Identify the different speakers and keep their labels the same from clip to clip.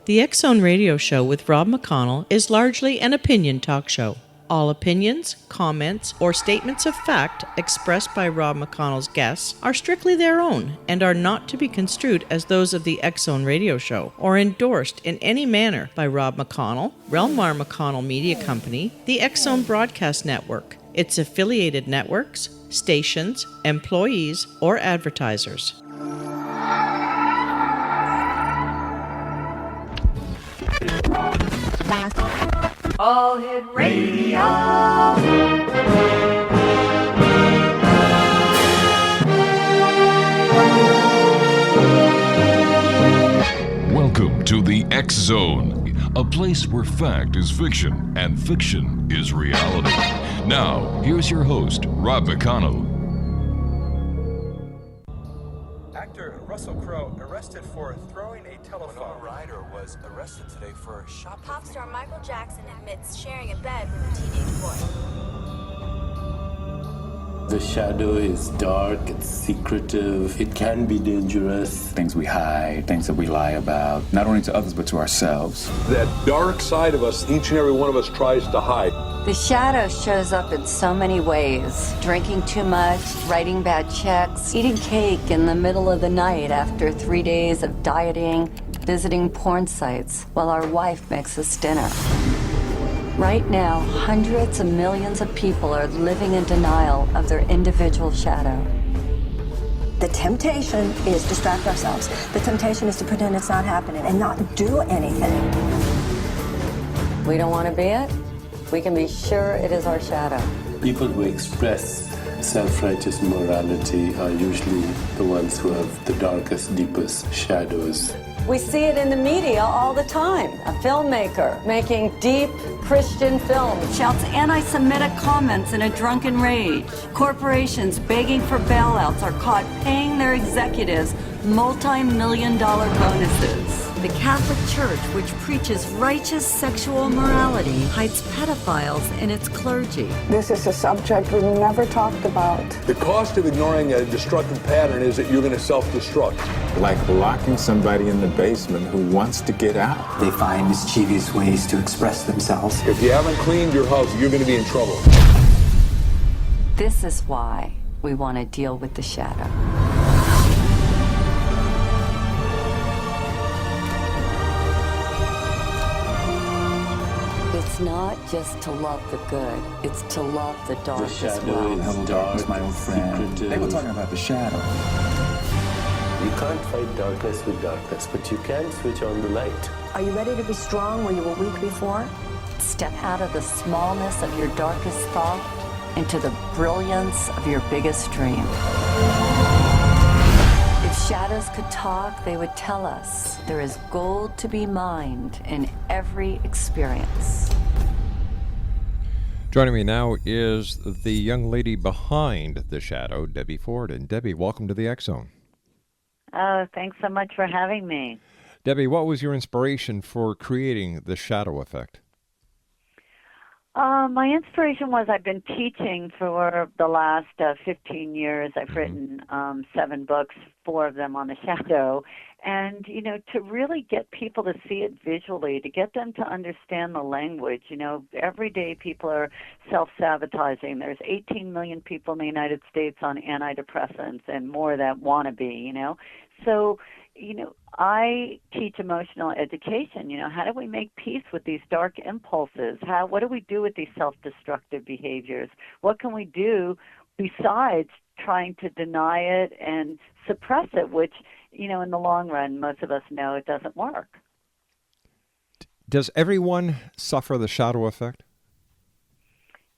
Speaker 1: The X Zone Radio Show with Rob McConnell is largely an opinion talk show. All opinions, comments, or statements of fact expressed by Rob McConnell's guests are strictly their own and are not to be construed as those of the X Zone Radio Show or endorsed in any manner by Rob McConnell, Relmar McConnell Media Company, the X Zone Broadcast Network, its affiliated networks, stations, employees, or advertisers.
Speaker 2: All Hit Radio.
Speaker 3: Welcome to the X Zone, a place where fact is fiction and fiction is reality. Now, here's your host, Rob McConnell.
Speaker 4: Actor Russell Crowe arrested for throwing a telephone.
Speaker 5: Winona Ryder was arrested today for shoplifting.
Speaker 6: Pop star Michael Jackson admits sharing a bed with a teenage boy.
Speaker 7: The shadow is dark, it's secretive, it can be dangerous.
Speaker 8: Things we hide, things that we lie about, not only to others but to ourselves.
Speaker 9: That dark side of us, each and every one of us tries to hide.
Speaker 10: The shadow shows up in so many ways. Drinking too much, writing bad checks, eating cake in the middle of the night after 3 days of dieting, visiting porn sites while our wife makes us dinner. Right now, hundreds of millions of people are living in denial of their individual shadow.
Speaker 11: The temptation is distract ourselves. The temptation is to pretend it's not happening and not do anything.
Speaker 10: We don't want to be it? We can be sure it is our shadow.
Speaker 7: People who express self-righteous morality are usually the ones who have the darkest, deepest shadows.
Speaker 10: We see it in the media all the time. A filmmaker making deep Christian films shouts anti-Semitic comments in a drunken rage. Corporations begging for bailouts are caught paying their executives multi-million-dollar bonuses. The Catholic Church, which preaches righteous sexual morality, hides pedophiles in its clergy.
Speaker 12: This is a subject we've never talked about.
Speaker 9: The cost of ignoring a destructive pattern is that you're going to self-destruct.
Speaker 8: Like locking somebody in the basement who wants to get out.
Speaker 13: They find mischievous ways to express themselves.
Speaker 9: If you haven't cleaned your house, you're going to be in trouble.
Speaker 10: This is why we want to deal with the shadow. It's not just to love the good, it's to love the dark as well.
Speaker 7: Hello, darkness,
Speaker 8: my old friend. They were talking about the shadow.
Speaker 7: You can't fight darkness with darkness, but you can switch on the light.
Speaker 11: Are you ready to be strong where you were weak before?
Speaker 10: Step out of the smallness of your darkest thought into the brilliance of your biggest dream. If shadows could talk, they would tell us there is gold to be mined in every experience.
Speaker 14: Joining me now is the young lady behind the shadow, Debbie Ford. And Debbie, welcome to the X Zone.
Speaker 15: Oh, thanks so much for having me.
Speaker 14: Debbie, what was your inspiration for creating the shadow effect?
Speaker 15: My inspiration was I've been teaching for the last 15 years. I've written 7 books, 4 of them on the shadow. And, to really get people to see it visually, to get them to understand the language. Every day people are self-sabotaging. There's 18 million people in the United States on antidepressants and more that want to be, So, I teach emotional education. How do we make peace with these dark impulses? What do we do with these self-destructive behaviors? What can we do besides trying to deny it and suppress it, which, in the long run, most of us know it doesn't work.
Speaker 14: Does everyone suffer the shadow effect?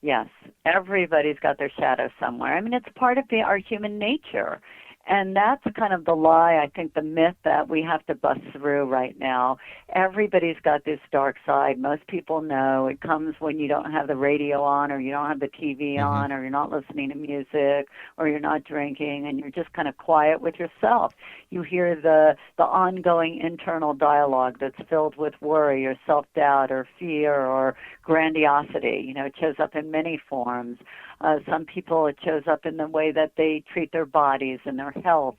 Speaker 15: Yes. Everybody's got their shadow somewhere. I mean, it's part of our human nature. And that's kind of the lie, I think, the myth that we have to bust through right now. Everybody's got this dark side. Most people know it comes when you don't have the radio on or you don't have the TV on or you're not listening to music or you're not drinking and you're just kind of quiet with yourself. You hear the ongoing internal dialogue that's filled with worry or self-doubt or fear or grandiosity. It shows up in many forms. Some people, it shows up in the way that they treat their bodies and their health,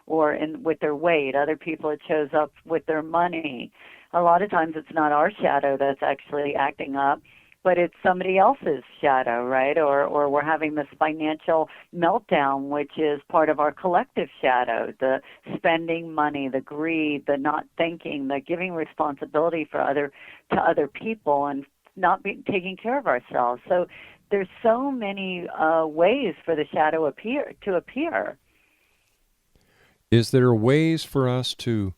Speaker 15: with their weight. Other people, it shows up with their money. A lot of times it's not our shadow that's actually acting up, but it's somebody else's shadow, right? Or we're having this financial meltdown, which is part of our collective shadow, the spending money, the greed, the not thinking, the giving responsibility to other people and not taking care of ourselves. So there's so many ways for the shadow to appear.
Speaker 14: Is there ways for us to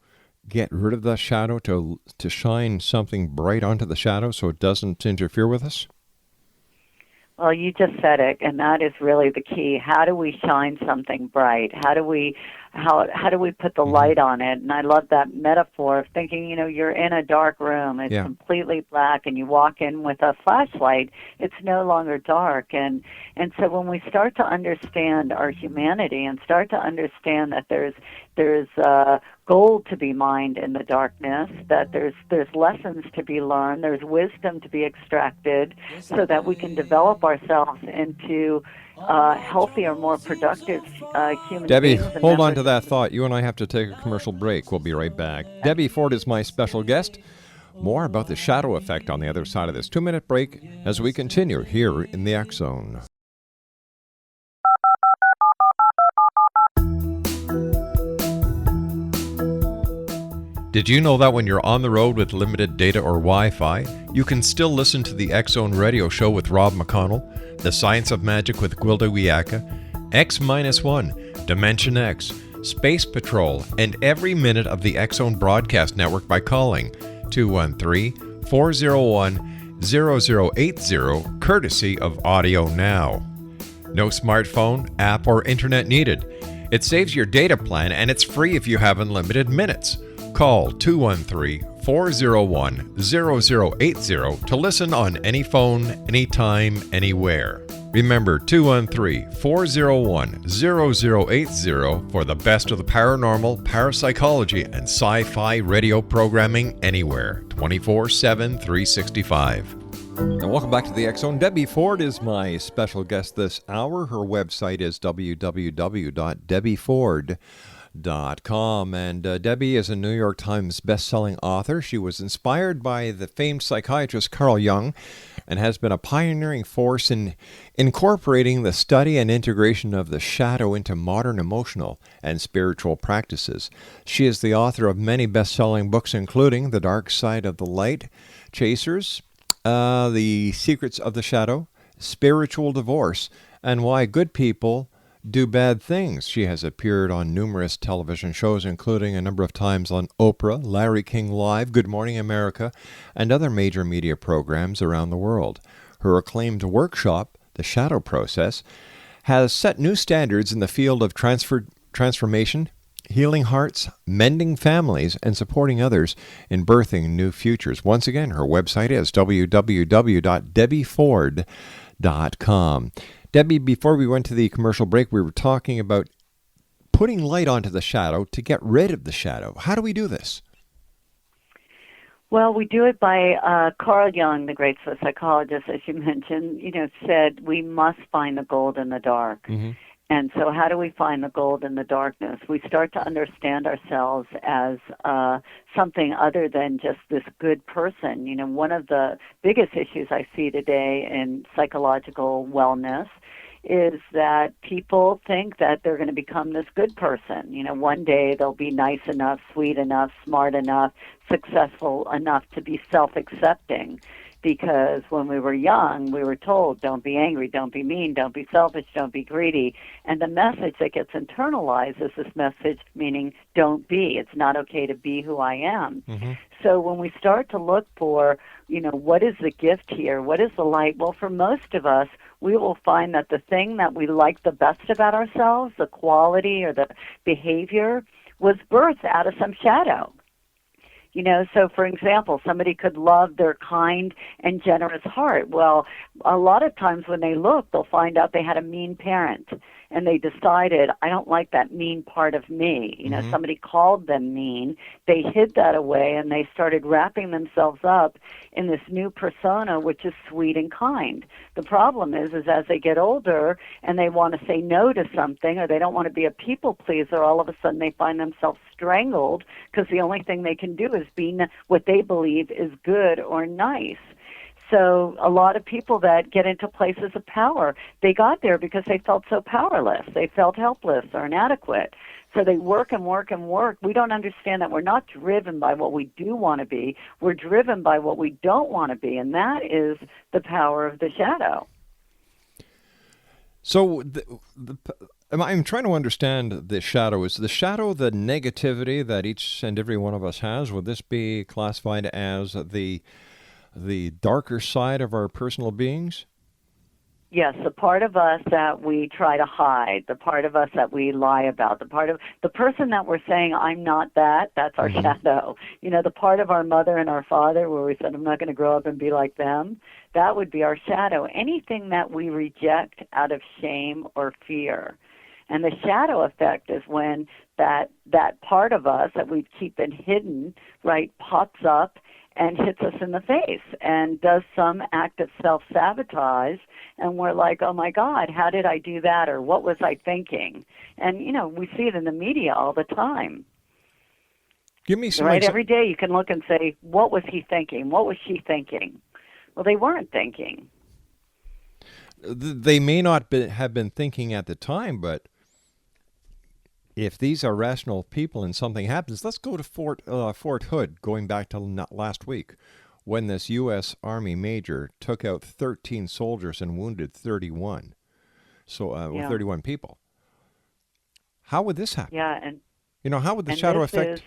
Speaker 14: get rid of the shadow, to shine something bright onto the shadow so it doesn't interfere with us?
Speaker 15: Well, you just said it, and that is really the key. How do we shine something bright? How do we put the light on it? And I love that metaphor of thinking, you're in a dark room. It's completely black, and you walk in with a flashlight. It's no longer dark. And so when we start to understand our humanity and start to understand that there's gold to be mined in the darkness, that there's lessons to be learned, there's wisdom to be extracted, so that we can develop ourselves into healthier, more productive human
Speaker 14: Debbie,
Speaker 15: beings.
Speaker 14: hold on to that thought. You and I have to take a commercial break. We'll be right back. Debbie Ford is my special guest. More about the shadow effect on the other side of this 2-minute break as we continue here in the X Zone. Did you know that when you're on the road with limited data or Wi-Fi, you can still listen to the X Zone radio show with Rob McConnell, The Science of Magic with Gwilda Wiyaka, X-1, Dimension X, Space Patrol, and every minute of the X Zone broadcast network by calling 213-401-0080, courtesy of Audio Now. No smartphone, app, or internet needed. It saves your data plan and it's free if you have unlimited minutes. Call 213-401-0080 to listen on any phone, anytime, anywhere. Remember 213-401-0080 for the best of the paranormal, parapsychology, and sci-fi radio programming anywhere, 24/7, 365. And welcome back to the X Zone. Debbie Ford is my special guest this hour. Her website is www.debbieford.com. And Debbie is a New York Times best-selling author. She was inspired by the famed psychiatrist Carl Jung and has been a pioneering force in incorporating the study and integration of the shadow into modern emotional and spiritual practices. She is the author of many best-selling books, including The Dark Side of the Light, Chasers, The Secrets of the Shadow, Spiritual Divorce, and Why Good People Do Bad Things. She has appeared on numerous television shows, including a number of times on Oprah, Larry King Live, Good Morning America, and other major media programs around the world. Her acclaimed workshop, The Shadow Process, has set new standards in the field of transformation, healing hearts, mending families, and supporting others in birthing new futures. Once again, her website is www.debbieford.com. Debbie, before we went to the commercial break, we were talking about putting light onto the shadow to get rid of the shadow. How do we do this?
Speaker 15: Well, we do it by Carl Jung, the great psychologist, as you mentioned, said we must find the gold in the dark. Mm-hmm. And so how do we find the gold in the darkness? We start to understand ourselves as something other than just this good person. One of the biggest issues I see today in psychological wellness is that people think that they're going to become this good person. One day they'll be nice enough, sweet enough, smart enough, successful enough to be self-accepting. Because when we were young, we were told, don't be angry, don't be mean, don't be selfish, don't be greedy. And the message that gets internalized is this message meaning don't be. It's not okay to be who I am. Mm-hmm. So when we start to look for, what is the gift here? What is the light? Well, for most of us, we will find that the thing that we like the best about ourselves, the quality or the behavior, was birthed out of some shadow. So for example, somebody could love their kind and generous heart. Well, a lot of times when they look, they'll find out they had a mean parent. and they decided, I don't like that mean part of me. You know, somebody called them mean. They hid that away, and they started wrapping themselves up in this new persona, which is sweet and kind. The problem is as they get older and they want to say no to something, or they don't want to be a people pleaser, all of a sudden they find themselves strangled because the only thing they can do is be what they believe is good or nice. So a lot of people that get into places of power, they got there because they felt so powerless. They felt helpless or inadequate. So they work and work and work. We don't understand that we're not driven by what we do want to be. We're driven by what we don't want to be, and that is the power of the shadow.
Speaker 14: So I'm trying to understand the shadow. Is the shadow the negativity that each and every one of us has? Would this be classified as the darker side of our personal beings?
Speaker 15: Yes, the part of us that we try to hide, the part of us that we lie about, the person that we're saying, I'm not that, that's our shadow. You know, the part of our mother and our father where we said, I'm not going to grow up and be like them, that would be our shadow. Anything that we reject out of shame or fear. And the shadow effect is when that part of us that we've keeping hidden, right, pops up and hits us in the face and does some act of self-sabotage, and we're like, oh my God, how did I do that, or what was I thinking? And, you know, we see it in the media all the time.
Speaker 14: Give me some
Speaker 15: right? Every day you can look and say, what was he thinking? What was she thinking? Well, they weren't thinking.
Speaker 14: They may not have been thinking at the time, but if these are rational people and something happens, let's go to Fort Hood, going back to last week, when this U.S. Army major took out 13 soldiers and wounded 31. So 31 people. How would this happen?
Speaker 15: Yeah, and
Speaker 14: you know, how would the shadow affect?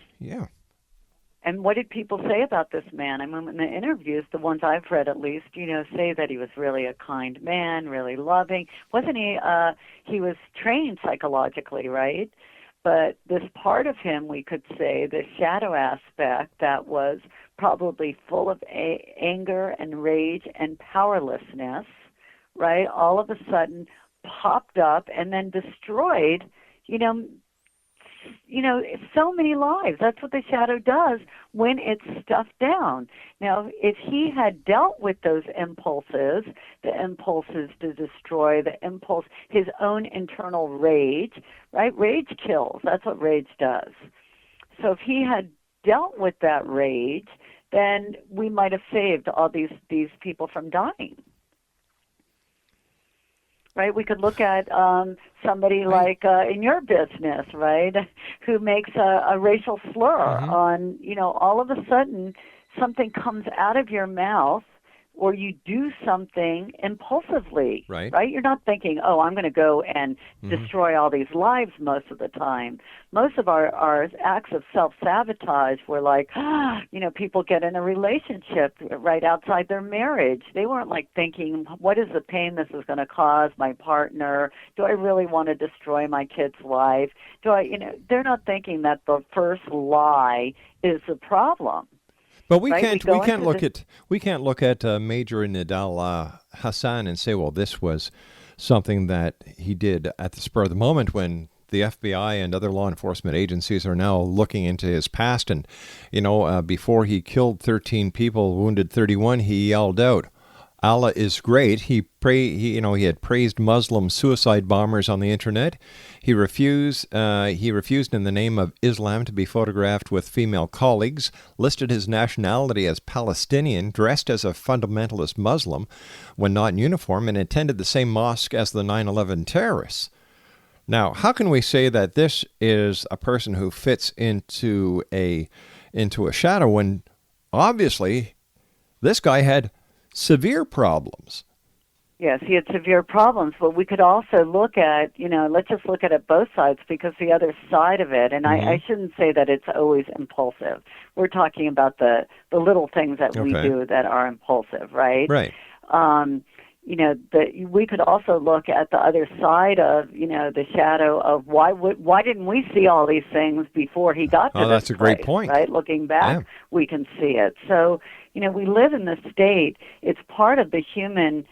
Speaker 15: And what did people say about this man? I mean, in the interviews, the ones I've read at least, you know, say that he was really a kind man, really loving. Wasn't he? He was trained psychologically, right? But this part of him, we could say, the shadow aspect that was probably full of anger and rage and powerlessness, right, all of a sudden popped up and then destroyed, you know, so many lives. That's what the shadow does when it's stuffed down. Now, if he had dealt with those impulses, the impulses to destroy, his own internal rage, right? Rage kills. That's what rage does. So if he had dealt with that rage, then we might have saved all these people from dying. Right, we could look at somebody like in your business, right, who makes a racial slur on, you know, all of a sudden something comes out of your mouth or you do something impulsively, right? You're not thinking, oh, I'm going to go and destroy all these lives most of the time. Most of our acts of self-sabotage were like, you know, people get in a relationship right outside their marriage. They weren't like thinking, what is the pain this is going to cause my partner? Do I really want to destroy my kid's life? They're not thinking that the first lie is the problem.
Speaker 14: But we can't look at Major Nidal Hassan and say, well, this was something that he did at the spur of the moment, when the FBI and other law enforcement agencies are now looking into his past. And, you know, before he killed 13 people, wounded 31, he yelled out, Allah is great. He had praised Muslim suicide bombers on the internet. He refused in the name of Islam to be photographed with female colleagues, listed his nationality as Palestinian, dressed as a fundamentalist Muslim when not in uniform, and attended the same mosque as the 9/11 terrorists. Now, how can we say that this is a person who fits into a shadow when obviously this guy had severe problems?
Speaker 15: Yes, he had severe problems, but we could also look at, let's just look at it both sides, because the other side of it, and I shouldn't say that it's always impulsive. We're talking about the little things that we do that are impulsive, right?
Speaker 14: Right.
Speaker 15: We could also look at the other side of, the shadow of why didn't we see all these things before he got to this
Speaker 14: that's a great
Speaker 15: place,
Speaker 14: point.
Speaker 15: Right? Looking back, we can see it. So, we live in this state. It's part of the human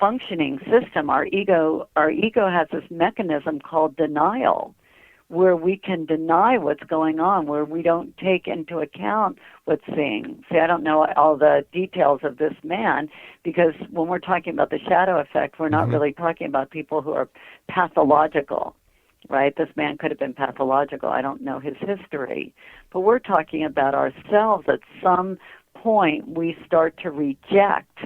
Speaker 15: functioning system. Our ego has this mechanism called denial, where we can deny what's going on, where we don't take into account what's seeing. See, I don't know all the details of this man, because when we're talking about the shadow effect, we're not really talking about people who are pathological, right? This man could have been pathological. I don't know his history. But we're talking about ourselves. At some point, we start to reject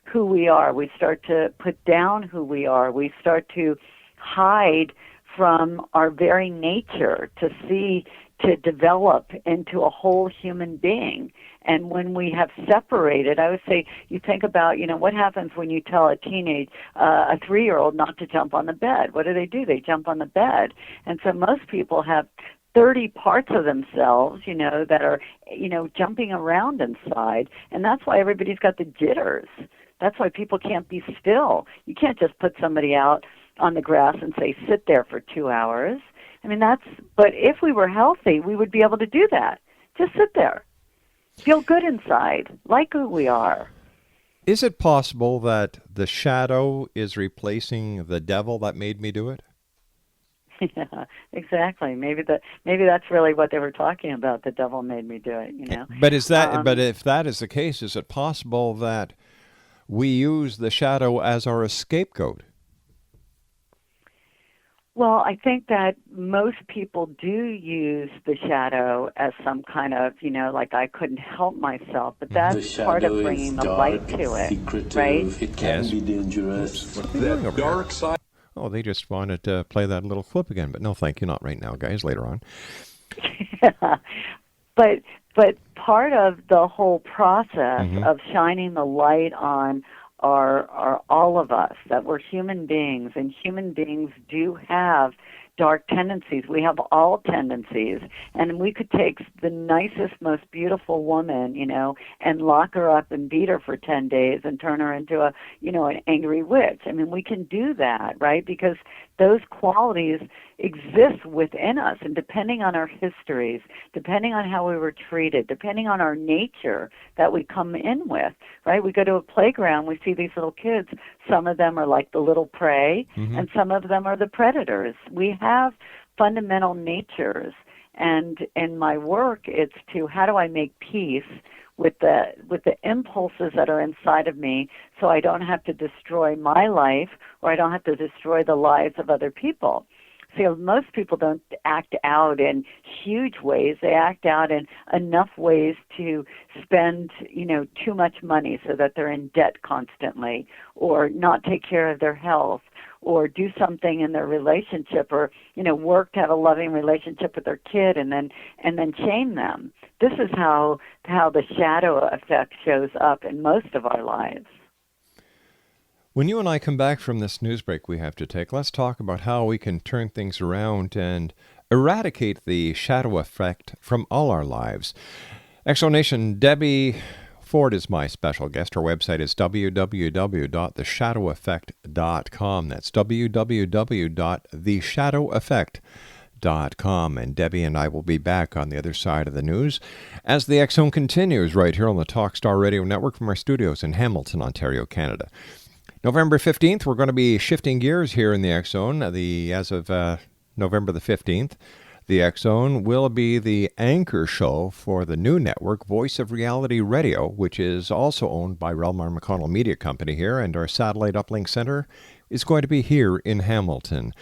Speaker 15: who we are. We start to put down who we are. We start to hide from our very nature to develop into a whole human being. And when we have separated, I would say, you think about, what happens when you tell a 3-year-old not to jump on the bed? What do? They jump on the bed. And so most people have 30 parts of themselves, that are, jumping around inside. And that's why everybody's got the jitters. That's why people can't be still. You can't just put somebody out on the grass and say, sit there for 2 hours. I mean, but if we were healthy, we would be able to do that. Just sit there. Feel good inside, like who we are.
Speaker 14: Is it possible that the shadow is replacing the devil that made me do it?
Speaker 15: Yeah, exactly. Maybe that's really what they were talking about. The devil made me do it,
Speaker 14: But is that? But if that is the case, is it possible that we use the shadow as our scapegoat?
Speaker 15: Well, I think that most people do use the shadow as some kind of, like I couldn't help myself, but that's part of bringing the light to it,
Speaker 7: secretive,
Speaker 15: right?
Speaker 7: It can be dangerous.
Speaker 14: What are they doing over dark side. Oh, they just wanted to play that little clip again, but no, thank you, not right now, guys. Later on.
Speaker 15: Yeah. But part of the whole process of shining the light on are all of us, that we're human beings, and human beings do have dark tendencies. We have all tendencies, and we could take the nicest, most beautiful woman, and lock her up and beat her for 10 days and turn her into an angry witch. I mean, we can do that, right? Because those qualities exist within us, and depending on our histories, depending on how we were treated, depending on our nature that we come in with, right? We go to a playground, we see these little kids. Some of them are like the little prey, and some of them are the predators. We have fundamental natures, and in my work, it's how do I make peace with the impulses that are inside of me, so I don't have to destroy my life, or I don't have to destroy the lives of other people. See, most people don't act out in huge ways. They act out in enough ways to spend, too much money so that they're in debt constantly, or not take care of their health, or do something in their relationship, or, work to have a loving relationship with their kid and then chain them. This is how the shadow effect shows up in most of our lives.
Speaker 14: When you and I come back from this news break we have to take, let's talk about how we can turn things around and eradicate the shadow effect from all our lives. Exonation, Debbie Ford is my special guest. Her website is www.theshadoweffect.com. That's www.theshadoweffect.com. And Debbie and I will be back on the other side of the news as the X Zone continues right here on the Talkstar Radio Network from our studios in Hamilton, Ontario, Canada. November 15th, we're going to be shifting gears here in the X Zone. As of November the 15th, the X Zone will be the anchor show for the new network, Voice of Reality Radio, which is also owned by Relmar McConnell Media Company here, and our satellite uplink center is going to be here in Hamilton.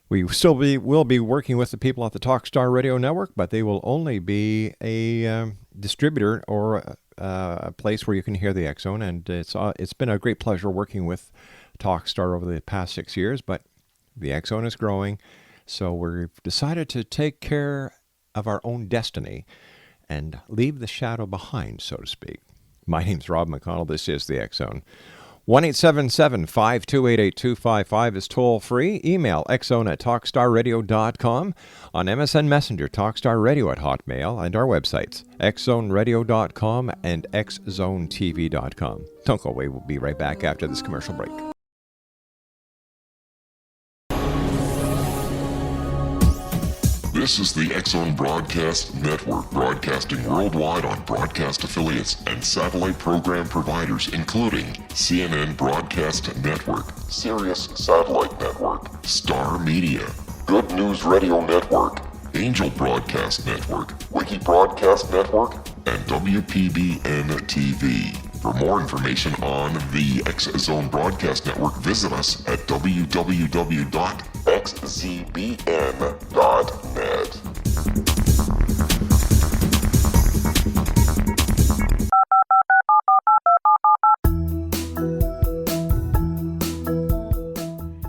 Speaker 14: We will be working with the people at the Talkstar Radio Network, but they will only be a distributor or a place where you can hear the X Zone, and it's been a great pleasure working with Talkstar over the past 6 years, but the X Zone is growing, so we've decided to take care of our own destiny and leave the shadow behind, so to speak. My name's Rob McConnell. This is the X Zone. 1-877-528-8255 is toll-free. Email xzone@talkstarradio.com. On MSN Messenger, Talkstar Radio at Hotmail, and our websites, xzoneradio.com and xzonetv.com. Don't go away. We'll be right back after this commercial break.
Speaker 3: This is the X-Zone Broadcast Network, broadcasting worldwide on broadcast affiliates and satellite program providers, including CNN Broadcast Network, Sirius Satellite Network, Star Media, Good News Radio Network, Angel Broadcast Network, Wiki Broadcast Network, and WPBN TV. For more information on the X-Zone Broadcast Network, visit us at www.xzbn.net.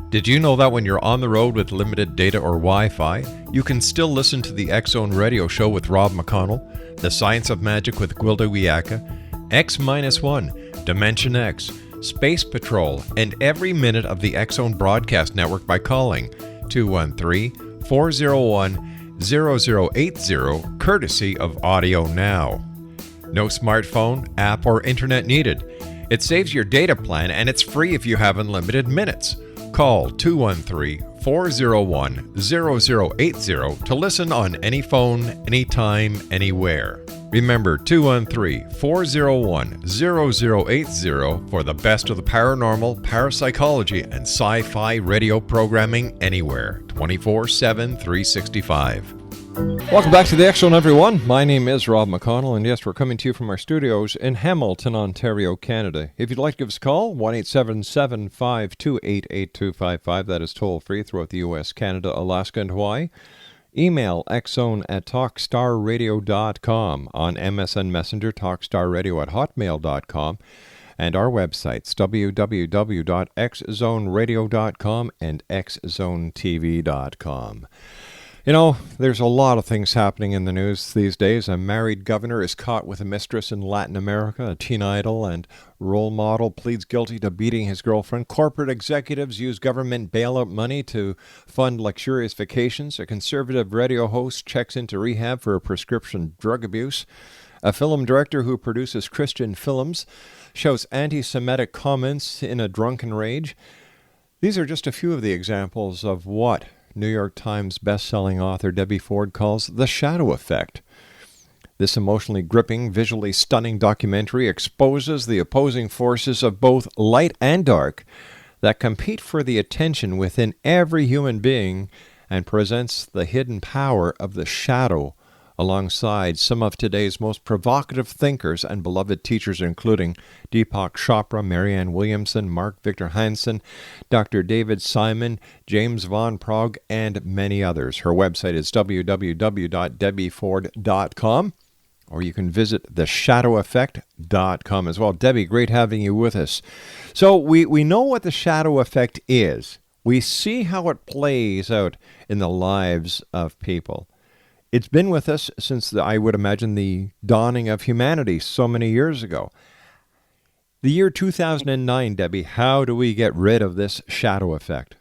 Speaker 14: Did you know that when you're on the road with limited data or Wi-Fi, you can still listen to the X-Zone Radio Show with Rob McConnell, The Science of Magic with Gwilda Wiyaka, X-1, Dimension X, Space Patrol, and every minute of the X-Zone Broadcast Network by calling 213-401-0080, courtesy of Audio Now. No smartphone, app, or internet needed. It saves your data plan, and it's free if you have unlimited minutes. Call 213-401-0080 to listen on any phone, anytime, anywhere. Remember, 213-401-0080 for the best of the paranormal, parapsychology, and sci-fi radio programming anywhere, 24/7, 365. Welcome back to the X-Zone, everyone. My name is Rob McConnell, and yes, we're coming to you from our studios in Hamilton, Ontario, Canada. If you'd like to give us a call, 1-877-528-8255. That is toll-free throughout the U.S., Canada, Alaska, and Hawaii. Email xzone@talkstarradio.com, on MSN Messenger, talkstarradio@hotmail.com, and our websites, www.xzoneradio.com and xzonetv.com. You know, there's a lot of things happening in the news these days. A married governor is caught with a mistress in Latin America. A teen idol and role model pleads guilty to beating his girlfriend. Corporate executives use government bailout money to fund luxurious vacations. A conservative radio host checks into rehab for prescription drug abuse. A film director who produces Christian films shows anti-Semitic comments in a drunken rage. These are just a few of the examples of what New York Times best-selling author Debbie Ford calls the shadow effect. This emotionally gripping, visually stunning documentary exposes the opposing forces of both light and dark that compete for the attention within every human being and presents the hidden power of the shadow alongside some of today's most provocative thinkers and beloved teachers, including Deepak Chopra, Marianne Williamson, Mark Victor Hansen, Dr. David Simon, James Von Prague, and many others. Her website is www.debbieford.com, or you can visit theshadoweffect.com as well. Debbie, great having you with us. So we know what the shadow effect is. We see how it plays out in the lives of people. It's been with us since, I would imagine, the dawning of humanity so many years ago. The year 2009, Debbie, how do we get rid of this shadow effect?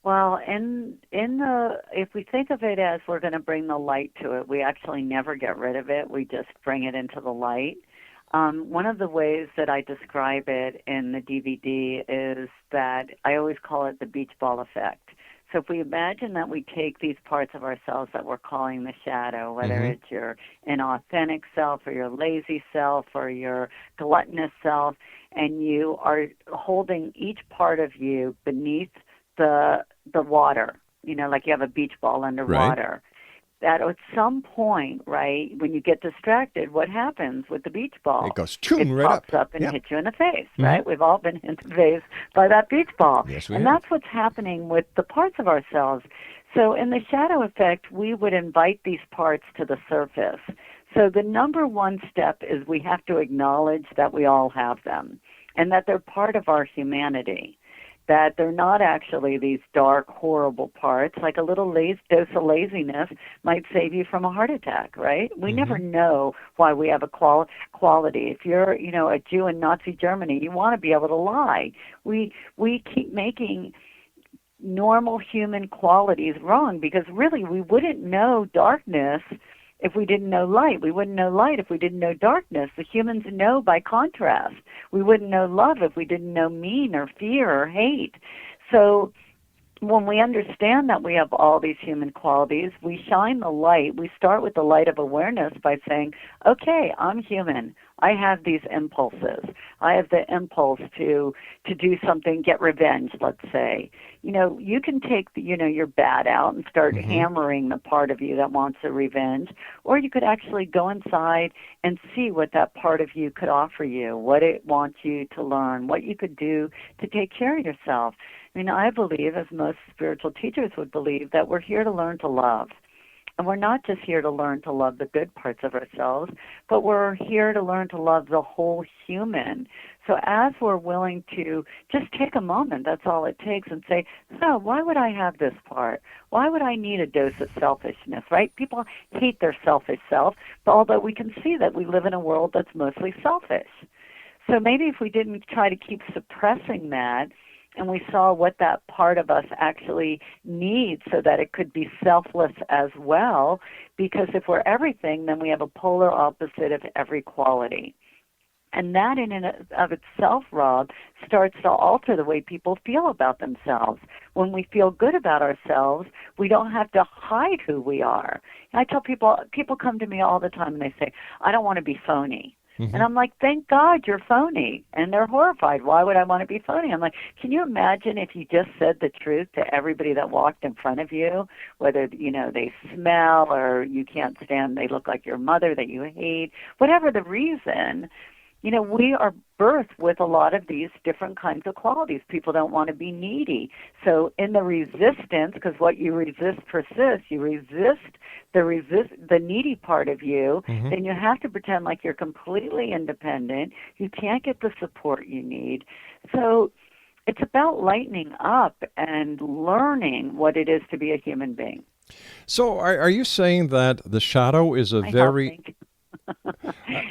Speaker 15: Well, if we think of it as we're going to bring the light to it, we actually never get rid of it. We just bring it into the light. One of the ways that I describe it in the DVD is that I always call it the beach ball effect. So if we imagine that we take these parts of ourselves that we're calling the shadow, whether it's your inauthentic self or your lazy self or your gluttonous self, and you are holding each part of you beneath the water, you know, like you have a beach ball underwater. Right. That at some point, right, when you get distracted, what happens with the beach ball?
Speaker 14: It goes right
Speaker 15: pops up and hits you in the face, right? We've all been hit in the face by that beach ball.
Speaker 14: Yes, we
Speaker 15: and
Speaker 14: have.
Speaker 15: That's what's happening with the parts of ourselves. So in the shadow effect, we would invite these parts to the surface. So the number one step is we have to acknowledge that we all have them and that they're part of our humanity. That they're not actually these dark, horrible parts. Like a little dose of laziness might save you from a heart attack, right? We never know why we have a quality. If you're, a Jew in Nazi Germany, you want to be able to lie. We keep making normal human qualities wrong because really we wouldn't know darkness if we didn't know light. We wouldn't know light if we didn't know darkness. The humans know by contrast. We wouldn't know love if we didn't know mean or fear or hate. So when we understand that we have all these human qualities, we shine the light. We start with the light of awareness by saying, okay, I'm human. I have these impulses. I have the impulse to do something, get revenge, let's say. You can take your bat out and start hammering the part of you that wants a revenge, or you could actually go inside and see what that part of you could offer you, what it wants you to learn, what you could do to take care of yourself. I believe, as most spiritual teachers would believe, that we're here to learn to love. And we're not just here to learn to love the good parts of ourselves, but we're here to learn to love the whole human. So as we're willing to just take a moment, that's all it takes, and say, why would I have this part? Why would I need a dose of selfishness, right? People hate their selfish self, but although we can see that we live in a world that's mostly selfish. So maybe if we didn't try to keep suppressing that, and we saw what that part of us actually needs so that it could be selfless as well, because if we're everything, then we have a polar opposite of every quality. And that in and of itself, Rob, starts to alter the way people feel about themselves. When we feel good about ourselves, we don't have to hide who we are. And I tell people come to me all the time and they say, I don't want to be phony. And I'm like, thank God you're phony. And they're horrified. Why would I want to be phony? I'm like, can you imagine if you just said the truth to everybody that walked in front of you, whether, they smell or you can't stand, they look like your mother that you hate, whatever the reason. We are birthed with a lot of these different kinds of qualities. People don't want to be needy. So in the resistance, because what you resist persists, you resist the needy part of you, then you have to pretend like you're completely independent. You can't get the support you need. So it's about lightening up and learning what it is to be a human being.
Speaker 14: So are you saying that the shadow is a very...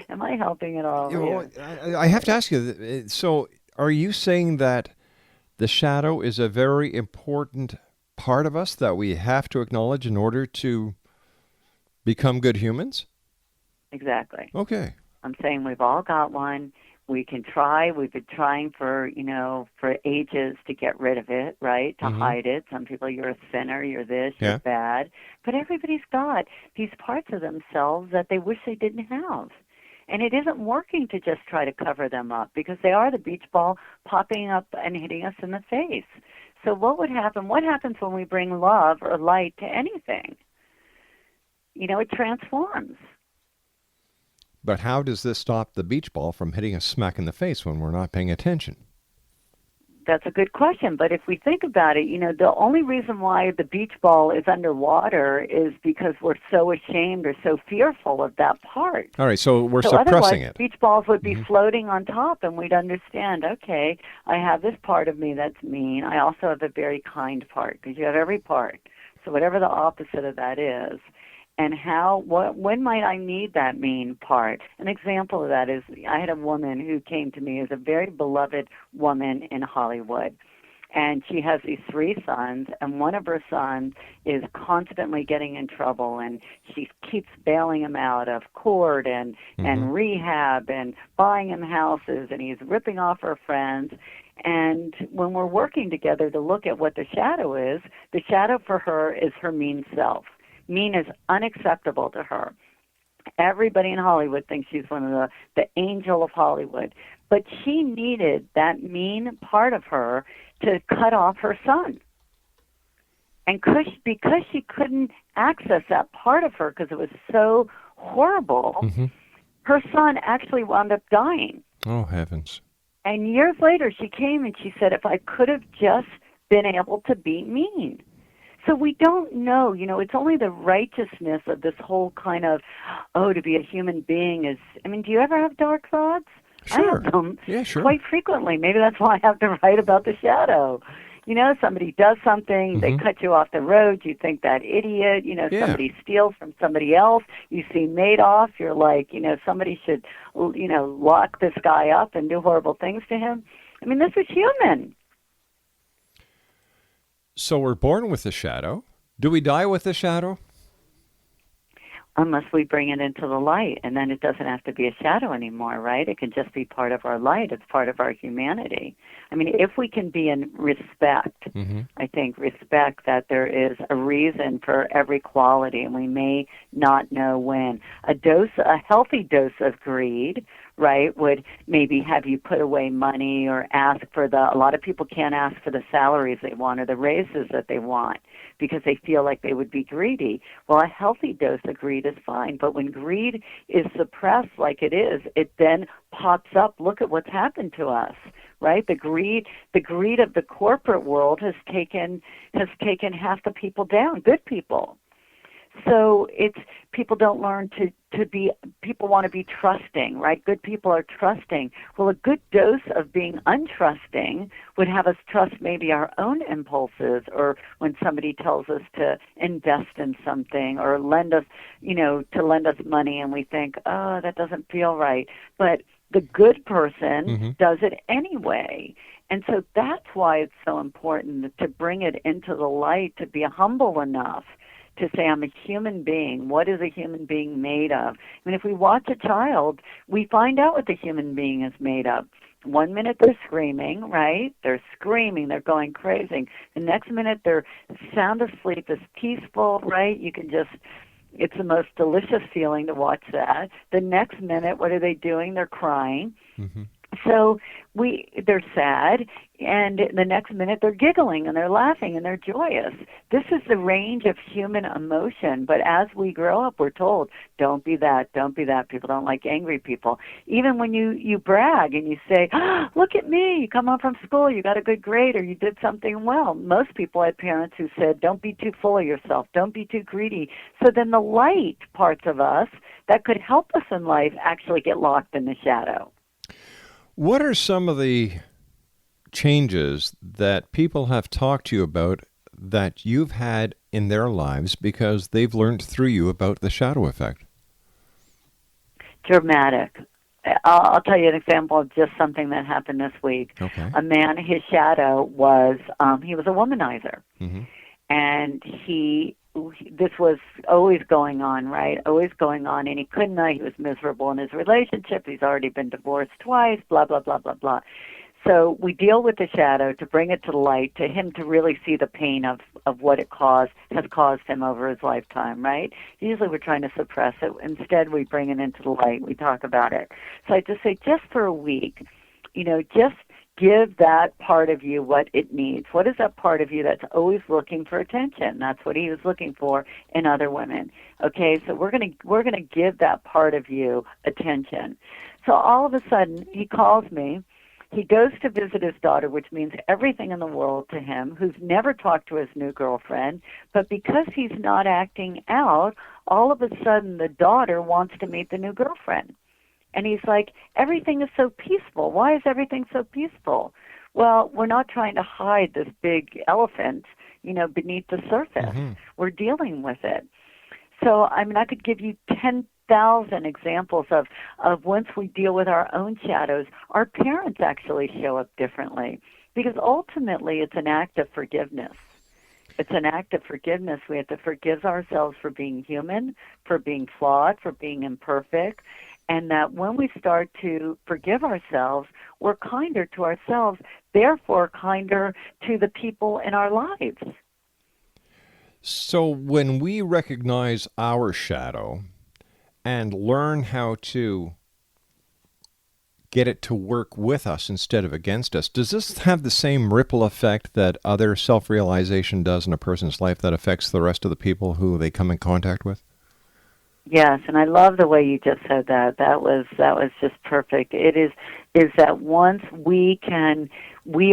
Speaker 15: Am I helping at all?
Speaker 14: I have to ask you, so are you saying that the shadow is a very important part of us that we have to acknowledge in order to become good humans?
Speaker 15: Exactly.
Speaker 14: Okay.
Speaker 15: I'm saying we've all got one. We can try. We've been trying for ages to get rid of it, right? To hide it. Some people, you're a sinner, you're this, you're bad. But everybody's got these parts of themselves that they wish they didn't have. And it isn't working to just try to cover them up because they are the beach ball popping up and hitting us in the face. So what would happen? What happens when we bring love or light to anything? It transforms.
Speaker 14: But how does this stop the beach ball from hitting us smack in the face when we're not paying attention?
Speaker 15: That's a good question. But if we think about it, the only reason why the beach ball is underwater is because we're so ashamed or so fearful of that part.
Speaker 14: All right, so we're suppressing it.
Speaker 15: Beach balls would be floating on top, and we'd understand, okay, I have this part of me that's mean. I also have a very kind part, because you have every part. So whatever the opposite of that is. And when might I need that mean part? An example of that is I had a woman who came to me as a very beloved woman in Hollywood. And she has these 3 sons, and one of her sons is constantly getting in trouble, and she keeps bailing him out of court and rehab and buying him houses, and he's ripping off her friends. And when we're working together to look at what the shadow is, the shadow for her is her mean self. Mean is unacceptable to her. Everybody in Hollywood thinks she's one of the angel of Hollywood. But she needed that mean part of her to cut off her son. And because she couldn't access that part of her because it was so horrible, her son actually wound up dying.
Speaker 14: Oh, heavens.
Speaker 15: And years later, she came and she said, if I could have just been able to be mean. So we don't know, it's only the righteousness of this whole kind of, to be a human being is, do you ever have dark thoughts?
Speaker 14: Sure.
Speaker 15: I have them
Speaker 14: sure.
Speaker 15: quite frequently. Maybe that's why I have to write about the shadow. Somebody does something, they cut you off the road, you think that idiot, somebody steals from somebody else, you see Madoff, you're like, somebody should, lock this guy up and do horrible things to him. This is human.
Speaker 14: So we're born with the shadow. Do we die with the shadow?
Speaker 15: unless we bring it into the light. And then it doesn't have to be a shadow anymore, right? It can just be part of our light. It's part of our humanity. I mean, if we can be in respect, I think respect that there is a reason for every quality, and we may not know when. A healthy dose of greed, right, would maybe have you put away money or ask for a lot of people can't ask for the salaries they want or the raises that they want because they feel like they would be greedy. Well, a healthy dose of greed is fine, but when greed is suppressed like it is, it then pops up. Look at what's happened to us, right? The greed of the corporate world has taken half the people down, good people. So people don't learn to be, people want to be trusting, right? Good people are trusting. Well, a good dose of being untrusting would have us trust maybe our own impulses, or when somebody tells us to invest in something or lend us money and we think, oh, that doesn't feel right. But the good person does it anyway. And so that's why it's so important to bring it into the light, to be humble enough to say, I'm a human being. What is a human being made of? I mean, if we watch a child, we find out what the human being is made of. 1 minute they're screaming, right? They're screaming, they're going crazy. The next minute their sound asleep is peaceful, right? It's the most delicious feeling to watch that. The next minute, what are they doing? They're crying. So they're sad, and the next minute they're giggling and they're laughing and they're joyous. This is the range of human emotion. But as we grow up, we're told, don't be that, don't be that. People don't like angry people. Even when you brag and you say, oh, look at me, you come home from school, you got a good grade, or you did something well. Most people had parents who said, don't be too full of yourself, don't be too greedy. So then the light parts of us that could help us in life actually get locked in the shadow.
Speaker 14: What are some of the changes that people have talked to you about that you've had in their lives because they've learned through you about the shadow effect?
Speaker 15: Dramatic. I'll tell you an example of just something that happened this week.
Speaker 14: Okay.
Speaker 15: A man, his shadow was, he was a womanizer. And this was always going on, right? Always going on, and he couldn't. He was miserable in his relationship. He's already been divorced twice, blah, blah, blah, blah, blah. So we deal with the shadow to bring it to the light, to him to really see the pain of what it has caused him over his lifetime, right? Usually we're trying to suppress it. Instead, we bring it into the light. We talk about it. So I just say, just for a week, just give that part of you what it needs. What is that part of you that's always looking for attention? That's what he was looking for in other women. Okay, so we're gonna give that part of you attention. So all of a sudden, he calls me. He goes to visit his daughter, which means everything in the world to him, who's never talked to his new girlfriend. But because he's not acting out, all of a sudden the daughter wants to meet the new girlfriend. And he's like, everything is so peaceful. Why is everything so peaceful? Well, we're not trying to hide this big elephant, beneath the surface. We're dealing with it. So, I mean, I could give you 10,000 examples of once we deal with our own shadows, our parents actually show up differently. Because ultimately, it's an act of forgiveness. It's an act of forgiveness. We have to forgive ourselves for being human, for being flawed, for being imperfect. And that when we start to forgive ourselves, we're kinder to ourselves, therefore kinder to the people in our lives.
Speaker 14: So when we recognize our shadow and learn how to get it to work with us instead of against us, does this have the same ripple effect that other self-realization does in a person's life that affects the rest of the people who they come in contact with?
Speaker 15: Yes, and I love the way you just said that. That was just perfect. It is that once we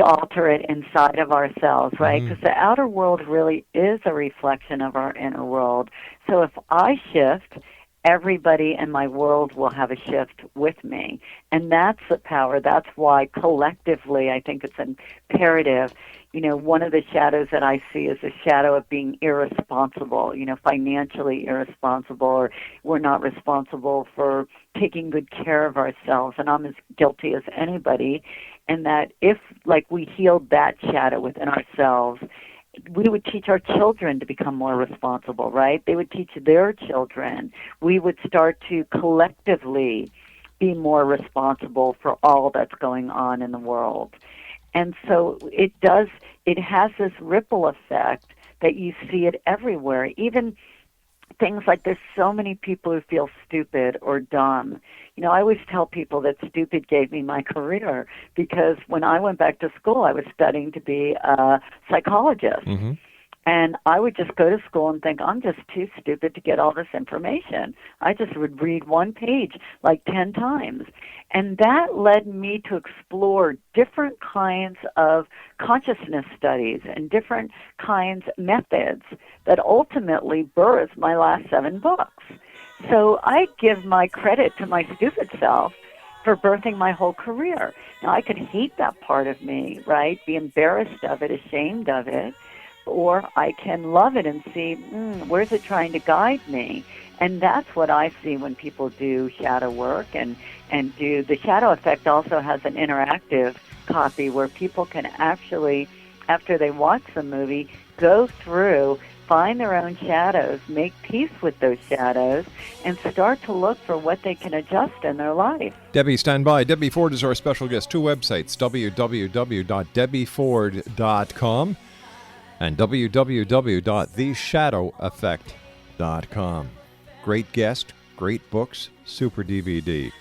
Speaker 15: alter it inside of ourselves, right? Because the outer world really is a reflection of our inner world. So if I shift, everybody in my world will have a shift with me. And that's the power. That's why collectively I think it's imperative. One of the shadows that I see is the shadow of being irresponsible, financially irresponsible, or we're not responsible for taking good care of ourselves. And I'm as guilty as anybody. And that if, we healed that shadow within ourselves, we would teach our children to become more responsible, right? They would teach their children. We would start to collectively be more responsible for all that's going on in the world. And so it has this ripple effect that you see it everywhere. Even things like there's so many people who feel stupid or dumb. I always tell people that stupid gave me my career, because when I went back to school, I was studying to be a psychologist.
Speaker 14: Mm-hmm.
Speaker 15: And I would just go to school and think, I'm just too stupid to get all this information. I just would read one page like 10 times. And that led me to explore different kinds of consciousness studies and different kinds of methods that ultimately birthed my last 7 books. So I give my credit to my stupid self for birthing my whole career. Now, I could hate that part of me, right? Be embarrassed of it, ashamed of it. Or I can love it and see, where's it trying to guide me? And that's what I see when people do shadow work and do. The shadow effect also has an interactive copy where people can actually, after they watch the movie, go through, find their own shadows, make peace with those shadows, and start to look for what they can adjust in their life.
Speaker 14: Debbie, stand by. Debbie Ford is our special guest. 2 websites, www.debbieford.com and www.theshadoweffect.com. Great guest, great books, super DVD.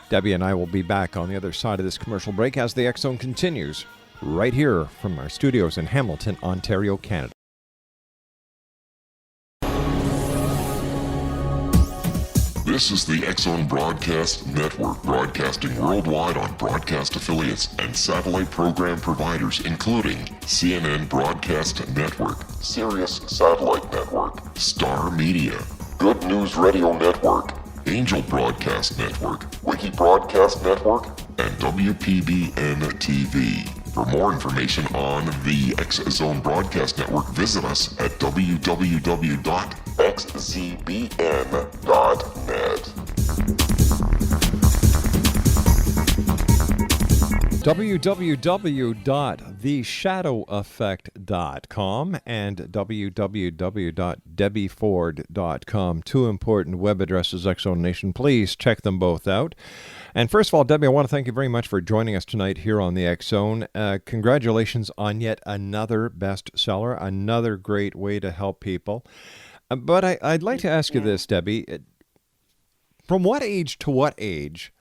Speaker 14: Debbie and I will be back on the other side of this commercial break as the X Zone continues right here from our studios in Hamilton, Ontario, Canada.
Speaker 3: This is the X Zone Broadcast Network, broadcasting worldwide on broadcast affiliates and satellite program providers, including CNN Broadcast Network, Sirius Satellite Network, Star Media, Good News Radio Network, Angel Broadcast Network, Wiki Broadcast Network, and WPBN TV. For more information on the X Zone Broadcast Network, visit us at www.xzbn.net.
Speaker 14: www.theshadoweffect.com and www.debbieford.com. 2 important web addresses, X Zone Nation. Please check them both out. And first of all, Debbie, I want to thank you very much for joining us tonight here on the X Zone. Congratulations on yet another bestseller, another great way to help people. But I'd like to ask you this, Debbie. From what age to what age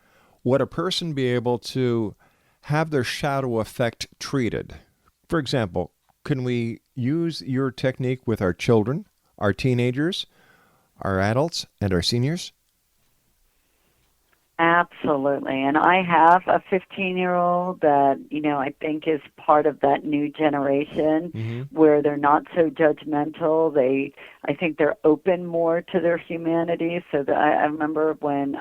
Speaker 14: would a person be able to have their shadow effect treated? For example, can we use your technique with our children, our teenagers, our adults, and our seniors?
Speaker 15: Absolutely. And I have a 15-year-old that, I think is part of that new generation where they're not so judgmental. I think they're open more to their humanity. So that I remember when,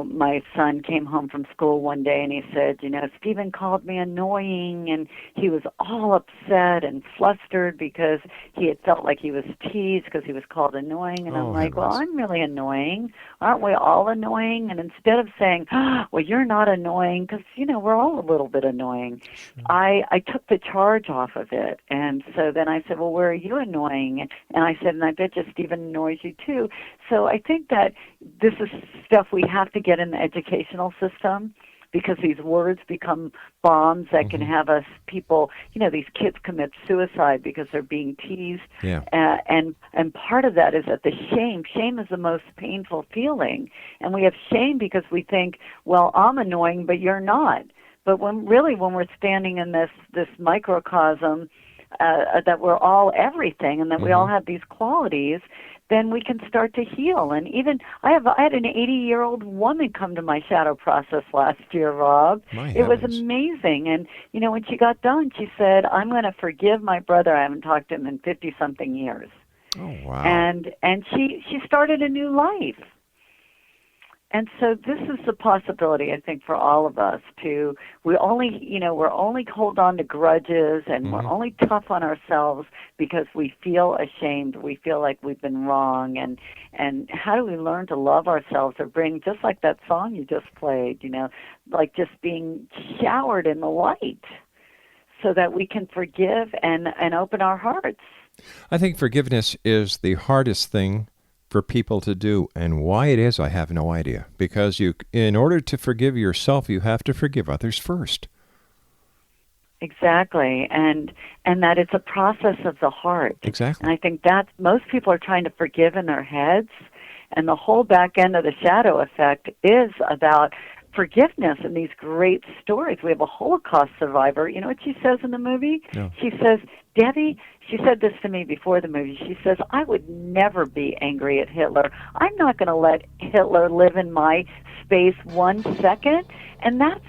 Speaker 15: my son came home from school one day and he said, Stephen called me annoying, and he was all upset and flustered because he had felt like he was teased because he was called annoying. And I'm like, well, I'm really annoying. Aren't we all annoying? And instead of saying, well, you're not annoying, because, we're all a little bit annoying, I took the charge off of it. And so then I said, well, where are you annoying? And I said, and I bet you Stephen annoys you too. So I think that this is stuff we have to get in the educational system, because these words become bombs that can have us people, these kids commit suicide because they're being teased.
Speaker 14: Yeah.
Speaker 15: And part of that is that the shame is the most painful feeling. And we have shame because we think, well, I'm annoying, but you're not. But when we're standing in this microcosm, that we're all everything and that we all have these qualities, then we can start to heal. And even I had an 80-year-old woman come to my shadow process last year, Rob. It was amazing. And, when she got done, she said, I'm going to forgive my brother. I haven't talked to him in 50-something years.
Speaker 14: Oh, wow.
Speaker 15: And she started a new life. And so this is the possibility, I think, for all of us we're only hold on to grudges, and we're only tough on ourselves because we feel ashamed. We feel like we've been wrong. And how do we learn to love ourselves, or bring, just like that song you just played, like just being showered in the light? so that we can forgive and open our hearts.
Speaker 14: I think forgiveness is the hardest thing for people to do, and why it is, I have no idea. Because in order to forgive yourself, you have to forgive others first.
Speaker 15: Exactly, and that it's a process of the heart.
Speaker 14: Exactly.
Speaker 15: And I think that most people are trying to forgive in their heads, and the whole back end of the shadow effect is about forgiveness in these great stories. We have a Holocaust survivor. You know what she says in the movie?
Speaker 14: No.
Speaker 15: She says, Debbie, she said this to me before the movie. She says, I would never be angry at Hitler. I'm not going to let Hitler live in my space 1 second. And that's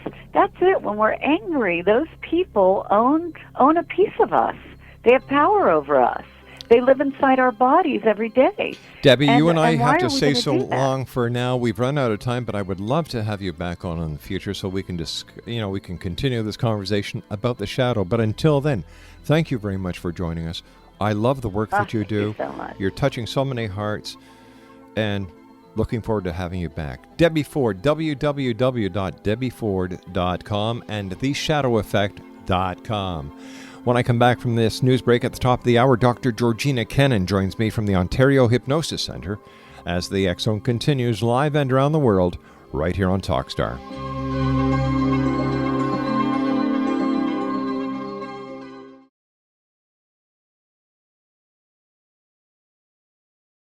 Speaker 15: it. When we're angry, those people own a piece of us. They have power over us. They live inside our bodies every day.
Speaker 14: Debbie, you and I have to
Speaker 15: why are
Speaker 14: say
Speaker 15: we
Speaker 14: so
Speaker 15: gonna do that?
Speaker 14: long for now. We've run out of time, but I would love to have you back on in the future so we can we can continue this conversation about the shadow. But until then, thank you very much for joining us. I love the work that you do.
Speaker 15: Thank you so much.
Speaker 14: You're touching so many hearts, and looking forward to having you back. Debbie Ford, www.debbieford.com and theshadoweffect.com. When I come back from this news break at the top of the hour, Dr. Georgina Kennan joins me from the Ontario Hypnosis Centre as the X Zone continues live and around the world right here on Talkstar.